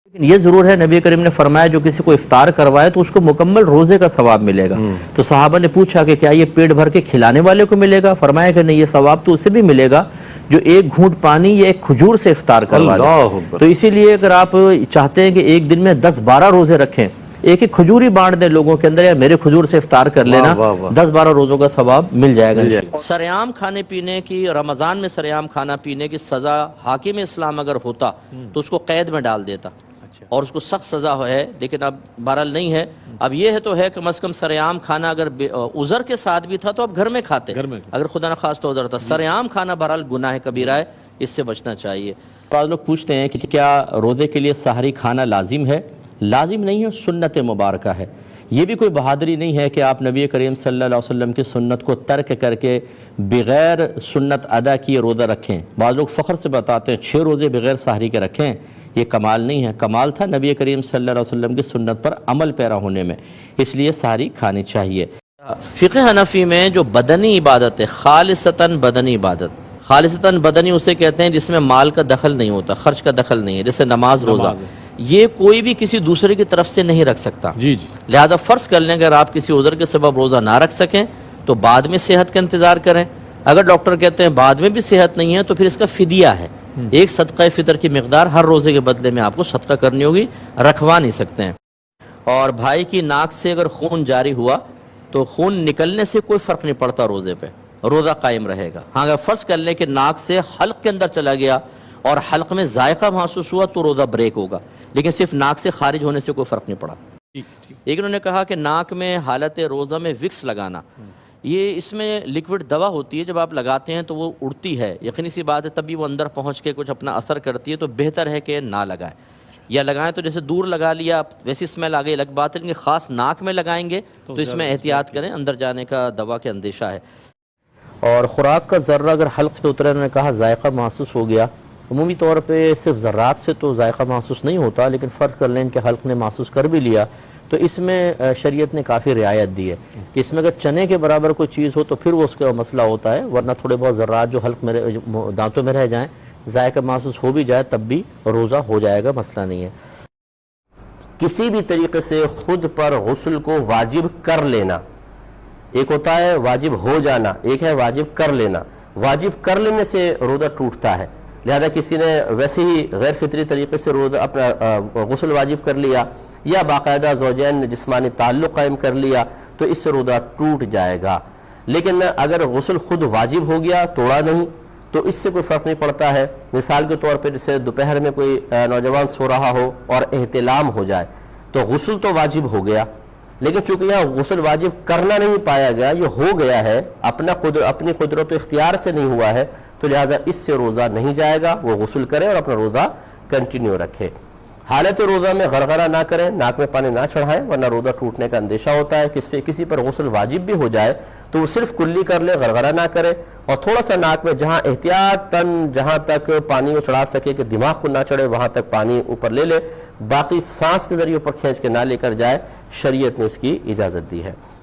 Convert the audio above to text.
لیکن یہ ضرور ہے نبی کریم نے فرمایا جو کسی کو افطار کروائے تو اس کو مکمل روزے کا ثواب ملے گا۔ تو صحابہ نے پوچھا کہ کیا یہ پیٹ بھر کے کھلانے والے کو ملے گا؟ فرمایا کہ نہیں، یہ ثواب تو اسے بھی ملے گا جو ایک گھونٹ پانی یا ایک کھجور سے افطار کروا دے۔ تو اسی لیے اگر آپ چاہتے ہیں کہ ایک دن میں 10-12 روزے رکھیں، ایک ایک کھجور ہی بانٹ دیں لوگوں کے اندر، یا میرے کھجور سے افطار کر لینا، 10-12 روزوں کا ثواب مل جائے گا۔ سرعام کھانے پینے کی، رمضان میں سرعام کھانا پینے کی سزا حاکم اسلام اگر ہوتا تو اس کو قید میں ڈال دیتا اور اس کو سخت سزا ہے، لیکن اب بہرحال نہیں ہے۔ اب یہ ہے تو ہے کم از کم سرعام کھانا اگر عذر کے ساتھ بھی تھا تو اب گھر میں کھاتے، اگر خدا نخواستہ عذر تھا۔ سرعام کھانا بہرحال گناہ کبیرہ ہے، اس سے بچنا چاہیے۔ بعض لوگ پوچھتے ہیں کہ کیا روزے کے لیے سحری کھانا لازم ہے؟ لازم نہیں ہے، سنت مبارکہ ہے۔ یہ بھی کوئی بہادری نہیں ہے کہ آپ نبی کریم صلی اللہ علیہ وسلم کی سنت کو ترک کر کے بغیر سنت ادا کیے روزہ رکھیں۔ بعض لوگ فخر سے بتاتے ہیں 6 روزے بغیر سحری کے رکھیں، یہ کمال نہیں ہے۔ کمال تھا نبی کریم صلی اللہ علیہ وسلم کی سنت پر عمل پیرا ہونے میں، اس لیے سحری کھانی چاہیے۔ فقہ حنفی میں جو بدنی عبادت ہے، خالصتاً بدنی عبادت، خالصتاً بدنی اسے کہتے ہیں جس میں مال کا دخل نہیں ہوتا، خرچ کا دخل نہیں ہے، جیسے نماز، روزہ، یہ کوئی بھی کسی دوسرے کی طرف سے نہیں رکھ سکتا۔ لہذا فرض کر لیں اگر آپ کسی عذر کے سبب روزہ نہ رکھ سکیں تو بعد میں صحت کا انتظار کریں۔ اگر ڈاکٹر کہتے ہیں بعد میں بھی صحت نہیں ہے تو پھر اس کا فدیہ ہے، ایک صدقہ فطر کی مقدار ہر روزے کے بدلے میں آپ کو صدقہ کرنی ہوگی، رکھوا نہیں سکتے ہیں۔ اور بھائی کی ناک سے اگر خون جاری ہوا تو خون نکلنے سے کوئی فرق نہیں پڑتا روزے پہ، روزہ قائم رہے گا۔ ہاں اگر فرض کر لیں کہ ناک سے حلق کے اندر چلا گیا اور حلق میں ذائقہ محسوس ہوا تو روزہ بریک ہوگا، لیکن صرف ناک سے خارج ہونے سے کوئی فرق نہیں پڑا۔ ایک انہوں نے کہا کہ ناک میں حالت روزہ میں وکس لگانا، یہ اس میں لکوڈ دوا ہوتی ہے، جب آپ لگاتے ہیں تو وہ اڑتی ہے، یقینی سی بات ہے، تب بھی وہ اندر پہنچ کے کچھ اپنا اثر کرتی ہے، تو بہتر ہے کہ نہ لگائیں، یا لگائیں تو جیسے دور لگا لیا ویسی اسمیل آ گئی الگ بات ہے، لیکن خاص ناک میں لگائیں گے تو اس میں احتیاط کریں، اندر جانے کا دوا کے اندیشہ ہے۔ اور خوراک کا ذرہ اگر حلق سے اترے، انہوں نے کہا ذائقہ محسوس ہو گیا، عمومی طور پہ صرف ذرات سے تو ذائقہ محسوس نہیں ہوتا، لیکن فرض کر لیں کہ حلق نے محسوس کر بھی لیا تو اس میں شریعت نے کافی رعایت دی ہے کہ اس میں اگر چنے کے برابر کوئی چیز ہو تو پھر وہ اس کا مسئلہ ہوتا ہے، ورنہ تھوڑے بہت ذرات جو حلق میں دانتوں میں رہ جائیں، ذائقہ محسوس ہو بھی جائے تب بھی روزہ ہو جائے گا، مسئلہ نہیں ہے۔ کسی بھی طریقے سے خود پر غسل کو واجب کر لینا، ایک ہوتا ہے واجب ہو جانا، ایک ہے واجب کر لینا۔ واجب کر لینے سے روزہ ٹوٹتا ہے، لہذا کسی نے ویسے ہی غیر فطری طریقے سے روزہ اپنا غسل واجب کر لیا یا باقاعدہ زوجین نے جسمانی تعلق قائم کر لیا تو اس سے روزہ ٹوٹ جائے گا۔ لیکن اگر غسل خود واجب ہو گیا، توڑا نہیں، تو اس سے کوئی فرق نہیں پڑتا ہے۔ مثال کے طور پہ جیسے دوپہر میں کوئی نوجوان سو رہا ہو اور احتلام ہو جائے تو غسل تو واجب ہو گیا، لیکن چونکہ یہاں غسل واجب کرنا نہیں پایا گیا، یہ ہو گیا ہے، اپنی قدرت و اختیار سے نہیں ہوا ہے، تو لہٰذا اس سے روزہ نہیں جائے گا، وہ غسل کرے اور اپنا روزہ کنٹینیو رکھے۔ حالت روزہ میں غرغرہ نہ کریں، ناک میں پانی نہ چڑھائیں، ورنہ روزہ ٹوٹنے کا اندیشہ ہوتا ہے۔ کسی پر غسل واجب بھی ہو جائے تو وہ صرف کلی کر لے، غرغرہ نہ کرے، اور تھوڑا سا ناک میں جہاں احتیاطاً جہاں تک پانی وہ چڑھا سکے کہ دماغ کو نہ چڑھے وہاں تک پانی اوپر لے لے، باقی سانس کے ذریعے اوپر کھینچ کے نہ لے کر جائے، شریعت نے اس کی اجازت دی ہے۔